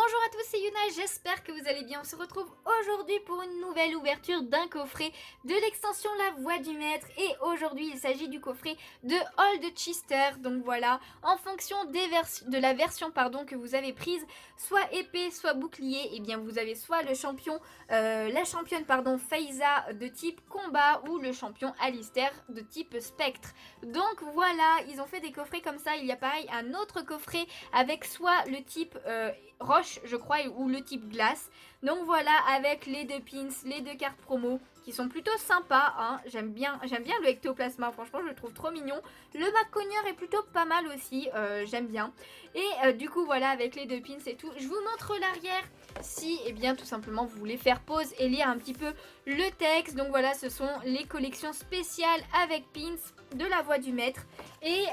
Bonjour à tous, c'est Yuna, j'espère que vous allez bien. On se retrouve aujourd'hui pour une nouvelle ouverture d'un coffret de l'extension La Voix du Maître. Et aujourd'hui, il s'agit du coffret de Old Chester. Donc voilà, en fonction de la version que vous avez prise, soit épée, soit bouclier, et bien vous avez soit le champion, la championne Faiza de type combat ou le champion Alistair de type spectre. Donc voilà, ils ont fait des coffrets comme ça. Il y a pareil un autre coffret avec soit le type roche je crois ou le type glace. Donc voilà, avec les deux pins, les deux cartes promo qui sont plutôt sympas, hein. J'aime bien le ectoplasma, franchement je le trouve trop mignon. Le Macogneur est plutôt pas mal aussi, j'aime bien. Et du coup voilà, avec les deux pins et tout, je vous montre l'arrière si bien tout simplement vous voulez faire pause et lire un petit peu le texte. Donc voilà, ce sont les collections spéciales avec pins de La Voix du Maître. Et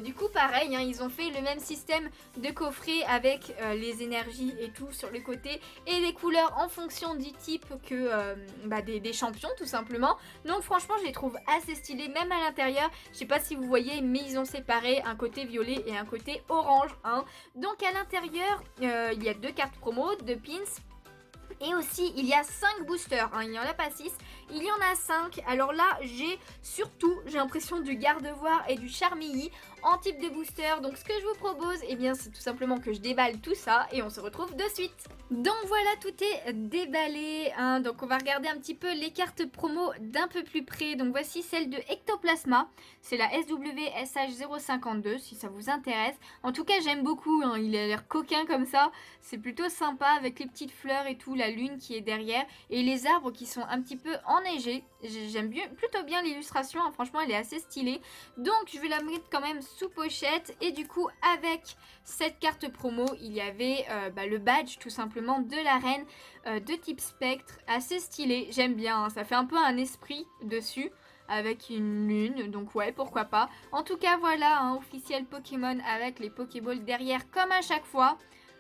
du coup pareil, hein, ils ont fait le même système de coffret avec les énergies et tout sur les côtés et les couleurs en fonction du type que des champions tout simplement. Donc franchement je les trouve assez stylés, même à l'intérieur. Je sais pas si vous voyez, mais ils ont séparé un côté violet et un côté orange, hein. Donc à l'intérieur il y a deux cartes promo, deux pins. Et aussi il y a 5 boosters, hein. Il n'y en a pas 6, il y en a 5. Alors là j'ai l'impression du Gardevoir et du Charmilly en type de booster. Donc ce que je vous propose, c'est tout simplement que je déballe tout ça et on se retrouve de suite. Donc voilà, tout est déballé, hein. Donc on va regarder un petit peu les cartes promo d'un peu plus près. Donc voici celle de Ectoplasma, c'est la SWSH052 si ça vous intéresse. En tout cas j'aime beaucoup, hein. Il a l'air coquin comme ça, c'est plutôt sympa avec les petites fleurs et tout, la lune qui est derrière et les arbres qui sont un petit peu enneigés. J'aime plutôt bien l'illustration, hein. Franchement elle est assez stylée. Donc je vais la mettre quand même sous pochette. Et du coup avec cette carte promo il y avait le badge tout simplement de la reine de type spectre, assez stylé, j'aime bien, hein. Ça fait un peu un esprit dessus avec une lune, donc ouais, pourquoi pas. En tout cas voilà, hein, officiel Pokémon avec les Pokéballs derrière comme à chaque fois.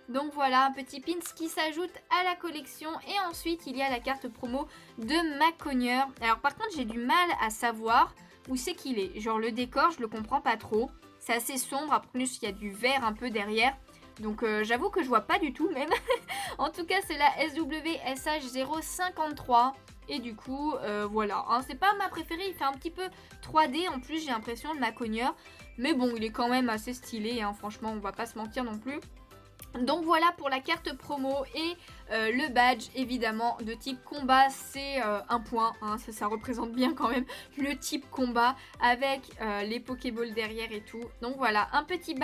Donc voilà, un petit pins qui s'ajoute à la collection. Et ensuite il y a la carte promo de Macogneur. Alors par contre j'ai du mal à savoir où c'est qu'il est. Genre le décor je le comprends pas trop, c'est assez sombre, en plus il y a du vert un peu derrière. Donc j'avoue que je vois pas du tout même. En tout cas c'est la SWSH053. Et du coup voilà, hein, c'est pas ma préférée, il fait un petit peu 3D en plus j'ai l'impression de Macogneur. Mais bon il est quand même assez stylé, hein, franchement on va pas se mentir non plus. Donc voilà pour la carte promo et le badge évidemment de type combat, c'est un point, hein, ça représente bien quand même le type combat avec les Pokéballs derrière et tout. Donc voilà, un petit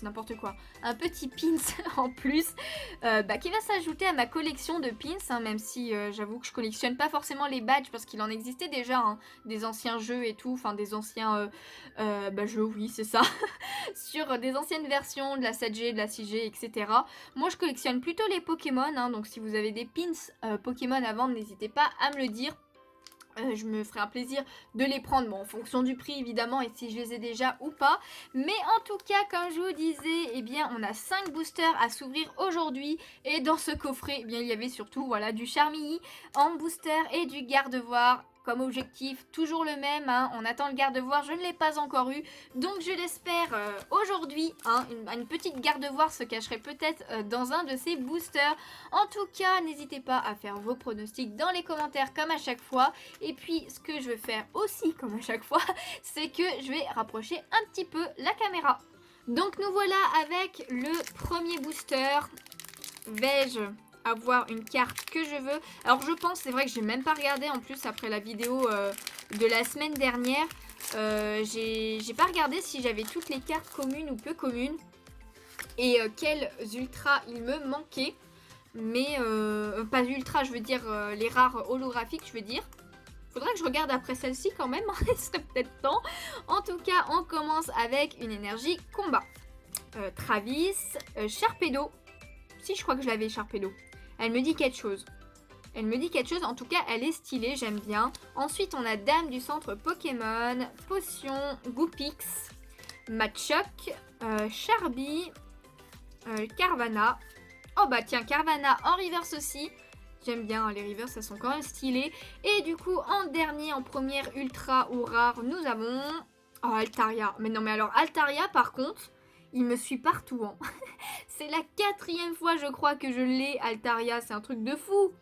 n'importe quoi, un petit pins en plus qui va s'ajouter à ma collection de pins, hein, même si j'avoue que je collectionne pas forcément les badges parce qu'il en existait déjà, hein, des anciens jeux et tout, enfin des anciens jeux, oui c'est ça, sur des anciennes versions de la 7G, de la 6G, etc. Moi je collectionne plutôt les Pokémon, hein, donc si vous avez des pins Pokémon à vendre, n'hésitez pas à me le dire. Je me ferai un plaisir de les prendre, bon, en fonction du prix évidemment et si je les ai déjà ou pas. Mais en tout cas, comme je vous disais, on a 5 boosters à s'ouvrir aujourd'hui. Et dans ce coffret, il y avait surtout voilà, du Charmilly en booster et du Gardevoir. Comme objectif, toujours le même, hein. On attend le Gardevoir, je ne l'ai pas encore eu. Donc je l'espère aujourd'hui, hein. Une petite Gardevoir se cacherait peut-être dans un de ces boosters. En tout cas, n'hésitez pas à faire vos pronostics dans les commentaires comme à chaque fois. Et puis ce que je vais faire aussi comme à chaque fois, c'est que je vais rapprocher un petit peu la caméra. Donc nous voilà avec le premier booster. Vais-je avoir une carte que je veux? Alors je pense, c'est vrai que j'ai même pas regardé en plus après la vidéo de la semaine dernière. J'ai pas regardé si j'avais toutes les cartes communes ou peu communes. Et quels ultras il me manquait. Mais pas ultra, je veux dire les rares holographiques, je veux dire. Faudrait que je regarde après celle-ci quand même, il serait peut-être temps. En tout cas, on commence avec une énergie combat. Travis, Sharpedo. Si, je crois que je l'avais, Sharpedo. Elle me dit quelque chose. En tout cas, elle est stylée, j'aime bien. Ensuite, on a Dame du centre Pokémon, Potion, Goopix, Machoke, Charby, Carvana. Oh bah tiens, Carvana en reverse aussi. J'aime bien, les reverse, elles sont quand même stylées. Et du coup, en dernier, en première ultra ou rare, nous avons... Oh, Altaria. Mais non, mais alors, Altaria, par contre, il me suit partout. Hein. C'est la 4e fois, je crois, que je l'ai, Altaria. C'est un truc de fou.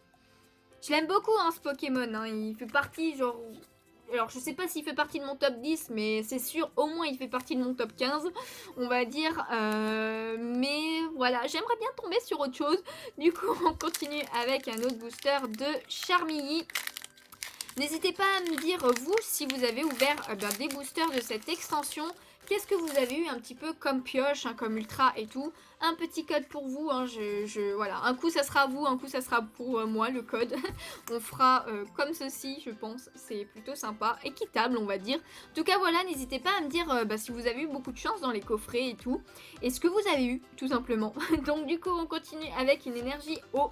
Je l'aime beaucoup, hein, ce Pokémon. Hein. Il fait partie, genre... Alors, je sais pas s'il fait partie de mon top 10, mais c'est sûr, au moins, il fait partie de mon top 15, on va dire. Mais voilà, j'aimerais bien tomber sur autre chose. Du coup, on continue avec un autre booster de Charmilly. N'hésitez pas à me dire, vous, si vous avez ouvert des boosters de cette extension. Qu'est-ce que vous avez eu un petit peu comme pioche, hein, comme ultra et tout. Un petit code pour vous. Hein, voilà. Un coup, ça sera vous, un coup, ça sera pour moi, le code. On fera comme ceci, je pense. C'est plutôt sympa. Équitable, on va dire. En tout cas, voilà, n'hésitez pas à me dire si vous avez eu beaucoup de chance dans les coffrets et tout. Et ce que vous avez eu, tout simplement. Donc, du coup, on continue avec une énergie eau.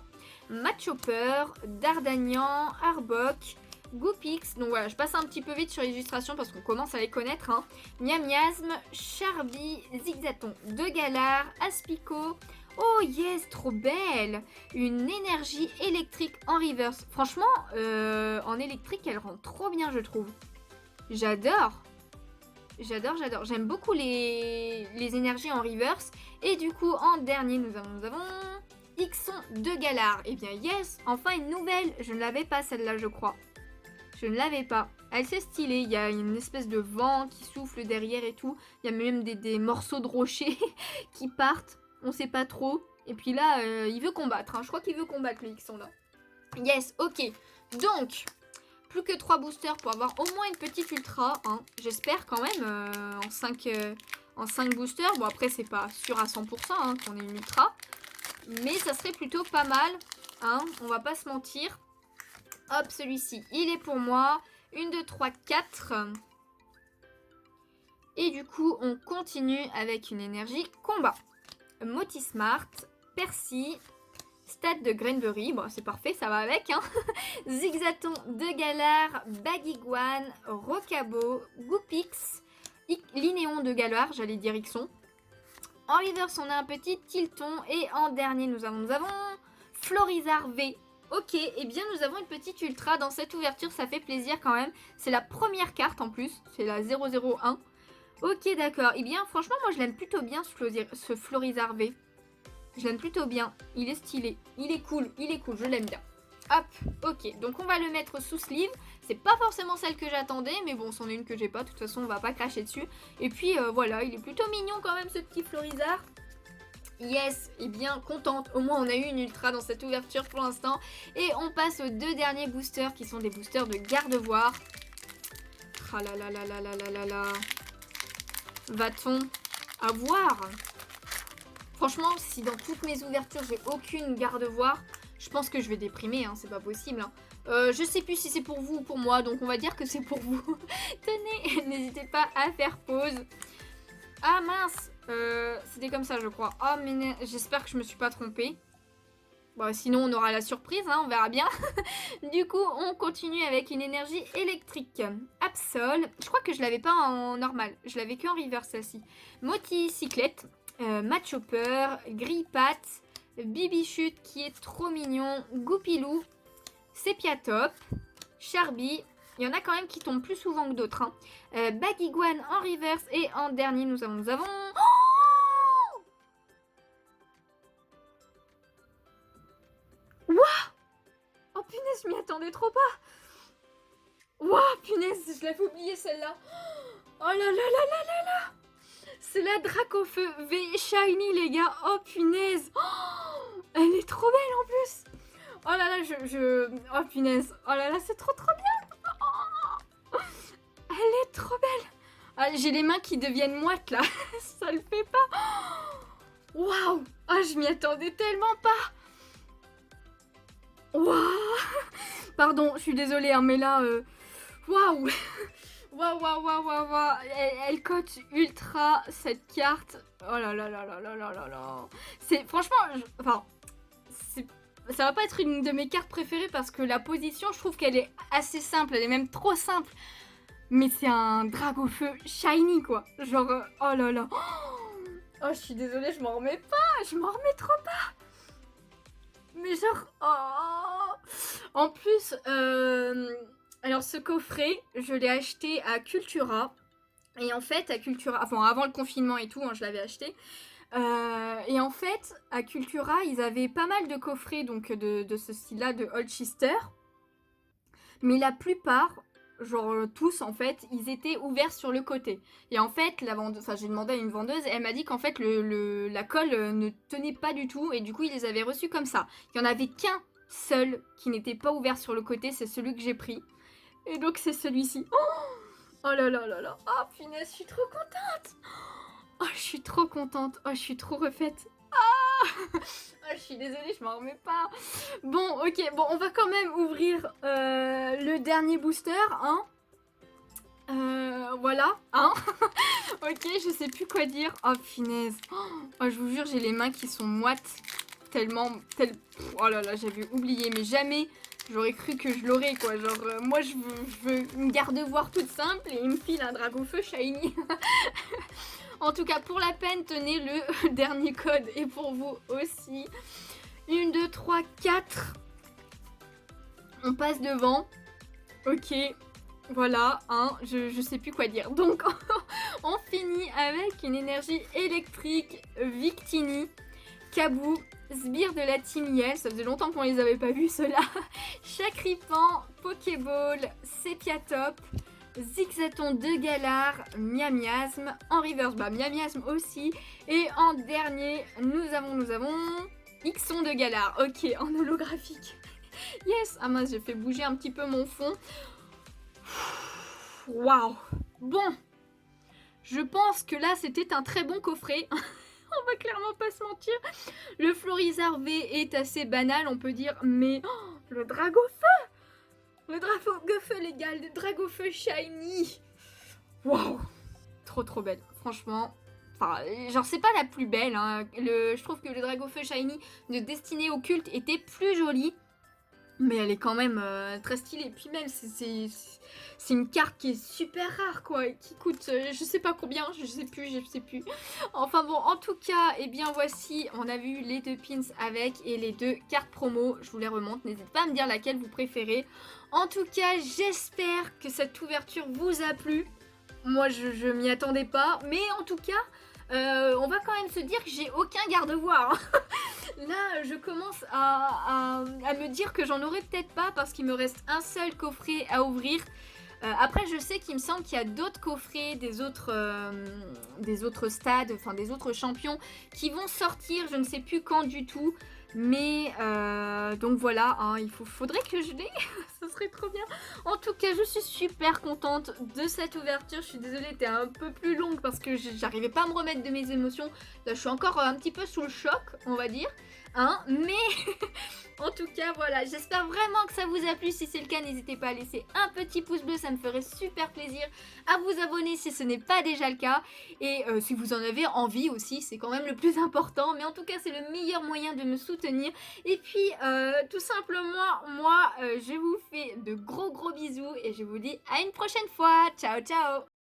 Machopper, Dardagnan, Arbok, Goopix, donc voilà, je passe un petit peu vite sur les illustrations parce qu'on commence à les connaître. Hein. Miasme, Charby, Zigzaton, De Galar, Aspico. Oh yes, trop belle. Une énergie électrique en reverse. Franchement, en électrique, elle rend trop bien, je trouve. J'adore. J'adore. J'aime beaucoup les énergies en reverse. Et du coup, en dernier, nous avons Ixon de Galar. Eh bien, yes, enfin une nouvelle. Je ne l'avais pas celle-là, je crois. Je ne l'avais pas. Elle c'est stylé, il y a une espèce de vent qui souffle derrière et tout. Il y a même des morceaux de rochers qui partent. On sait pas trop. Et puis là, il veut combattre. Hein. Je crois qu'il veut combattre le Ixon là. Yes, ok. Donc, plus que 3 boosters pour avoir au moins une petite ultra. Hein. J'espère quand même en 5 boosters. Bon après c'est pas sûr à 100% hein, qu'on ait une ultra. Mais ça serait plutôt pas mal. Hein. On va pas se mentir. Hop, celui-ci, il est pour moi. 1, 2, 3, 4. Et du coup, on continue avec une énergie combat. Motismart, Percy, Stade de Granbury. Bon, c'est parfait, ça va avec. Hein. Zigzaton de Galar, Bagiguan, Rocabo, Goopix, Linéon de Galar, j'allais dire Ixon. En reverse, on a un petit Tilton. Et en dernier, nous avons Florizarre V. Ok, et eh bien nous avons une petite ultra dans cette ouverture, ça fait plaisir quand même. C'est la première carte en plus, c'est la 001. Ok, d'accord. Et eh bien franchement, moi je l'aime plutôt bien ce Florizarre V. Je l'aime plutôt bien, il est stylé, il est cool, je l'aime bien. Hop, ok, donc on va le mettre sous sleeve. C'est pas forcément celle que j'attendais, mais bon, c'en est une que j'ai pas, de toute façon on va pas cracher dessus. Et puis voilà, il est plutôt mignon quand même ce petit Florizarre. Yes, et bien contente, au moins on a eu une ultra dans cette ouverture pour l'instant. Et on passe aux 2 derniers boosters qui sont des boosters de garde-voir. Ah là là là là là là là là. Va-t-on avoir? Franchement, si dans toutes mes ouvertures j'ai aucune garde-voir, je pense que je vais déprimer, hein, c'est pas possible. Hein. Je sais plus si c'est pour vous ou pour moi, donc on va dire que c'est pour vous. Tenez, n'hésitez pas à faire pause. Ah mince, c'était comme ça je crois. Oh mais j'espère que je me suis pas trompée. Bon sinon on aura la surprise, hein, on verra bien. Du coup on continue avec une énergie électrique. Absol, je crois que je l'avais pas en normal, je l'avais que en reverse celle-ci. Moticyclette, Machopper, Grippat, Bibichute qui est trop mignon, Goupilou, Sepiatop, Charby. Il y en a quand même qui tombent plus souvent que d'autres. Hein. Bagiguan en reverse. Et en dernier, nous avons... Oh Wouah. Oh punaise, je m'y attendais trop pas. Wouah, punaise, je l'avais oublié celle-là. Oh là là là là là là. C'est la Dracofeu V Shiny, les gars. Oh punaise. Oh, elle est trop belle en plus. Oh là là, Oh punaise. Oh là là, c'est trop trop bien. Elle est trop belle. Ah, j'ai les mains qui deviennent moites là. Ça le fait pas. Waouh. Ah, je m'y attendais tellement pas. Waouh. Pardon, je suis désolée, hein, mais là... Waouh. Waouh, waouh, waouh, waouh. Elle cote ultra cette carte. Oh là là là là là là là là. C'est... Franchement, enfin... Ça va pas être une de mes cartes préférées parce que la position, je trouve qu'elle est assez simple. Elle est même trop simple. Mais c'est un Dracofeu shiny quoi. Genre, oh là là. Oh, je suis désolée, je m'en remets pas. Je m'en remets trop pas. Mais genre, oh. En plus, alors ce coffret, je l'ai acheté à Cultura. Et en fait, à Cultura, enfin avant le confinement et tout, hein, je l'avais acheté. Et en fait, à Cultura, ils avaient pas mal de coffrets donc de ce style-là, de Holchester. Mais la plupart, genre tous en fait, ils étaient ouverts sur le côté. Et en fait, j'ai demandé à une vendeuse et elle m'a dit qu'en fait la colle ne tenait pas du tout et du coup ils les avaient reçus comme ça. Il y en avait qu'un seul qui n'était pas ouvert sur le côté, c'est celui que j'ai pris. Et donc c'est celui-ci. Oh là là là là. Oh punaise, je suis trop contente. Oh, je suis trop contente. Oh, je suis trop refaite. Oh, je suis désolée, je m'en remets pas. Bon, ok, bon, on va quand même ouvrir le dernier booster, hein. Voilà, hein. Ok, je sais plus quoi dire. Oh, punaise. Oh, je vous jure, j'ai les mains qui sont moites. Oh là là, j'avais oublié, mais jamais j'aurais cru que je l'aurais, quoi. Genre, moi, je veux une garde-voir toute simple et il me file un Dragofeu shiny. En tout cas, pour la peine, tenez le dernier code et pour vous aussi. 1, 2, 3, 4. On passe devant. Ok, voilà, hein, je sais plus quoi dire. Donc, on finit avec une énergie électrique Victini, Kabou, Sbire de la Team Yell, ça faisait longtemps qu'on les avait pas vus ceux-là. Chacripan, Pokéball, Sepiatop, Zigzaton de Galar, Miamiasme, en reverse, bah Miamiasme aussi. Et en dernier, nous avons Ixon de Galar, ok, en holographique. Yes, ah mince, j'ai fait bouger un petit peu mon fond. Waouh. Bon, je pense que là c'était un très bon coffret. On va clairement pas se mentir. Le Florizarre V est assez banal, on peut dire, mais le Dragofeu, les gars, le Dragofeu shiny. Waouh, trop belle, franchement. Enfin, genre c'est pas la plus belle, hein. Je trouve que le Dragofeu shiny de Destinée au culte était plus joli. Mais elle est quand même très stylée. Puis même, c'est une carte qui est super rare, quoi. Qui coûte, je sais pas combien, je sais plus. Enfin bon, en tout cas, eh bien voici, on a vu les 2 pins avec et les 2 cartes promo. Je vous les remonte, n'hésitez pas à me dire laquelle vous préférez. En tout cas, j'espère que cette ouverture vous a plu. Moi, je m'y attendais pas. Mais en tout cas, on va quand même se dire que j'ai aucun garde-voix. Hein. Là, je commence à me dire que j'en aurai peut-être pas parce qu'il me reste un seul coffret à ouvrir. Après, je sais qu'il me semble qu'il y a d'autres coffrets des autres stades, enfin des autres champions qui vont sortir, je ne sais plus quand du tout. Mais donc voilà, hein, faudrait que je l'ai, ce serait trop bien. En tout cas, je suis super contente de cette ouverture. Je suis désolée, elle était un peu plus longue parce que j'arrivais pas à me remettre de mes émotions. Là, je suis encore un petit peu sous le choc, on va dire. Hein, mais en tout cas, voilà, j'espère vraiment que ça vous a plu. Si c'est le cas, n'hésitez pas à laisser un petit pouce bleu, ça me ferait super plaisir. À vous abonner si ce n'est pas déjà le cas. Et si vous en avez envie aussi, c'est quand même le plus important. Mais en tout cas, c'est le meilleur moyen de me soutenir. Et puis, tout simplement, moi, je vous fais de gros bisous et je vous dis à une prochaine fois. Ciao, ciao!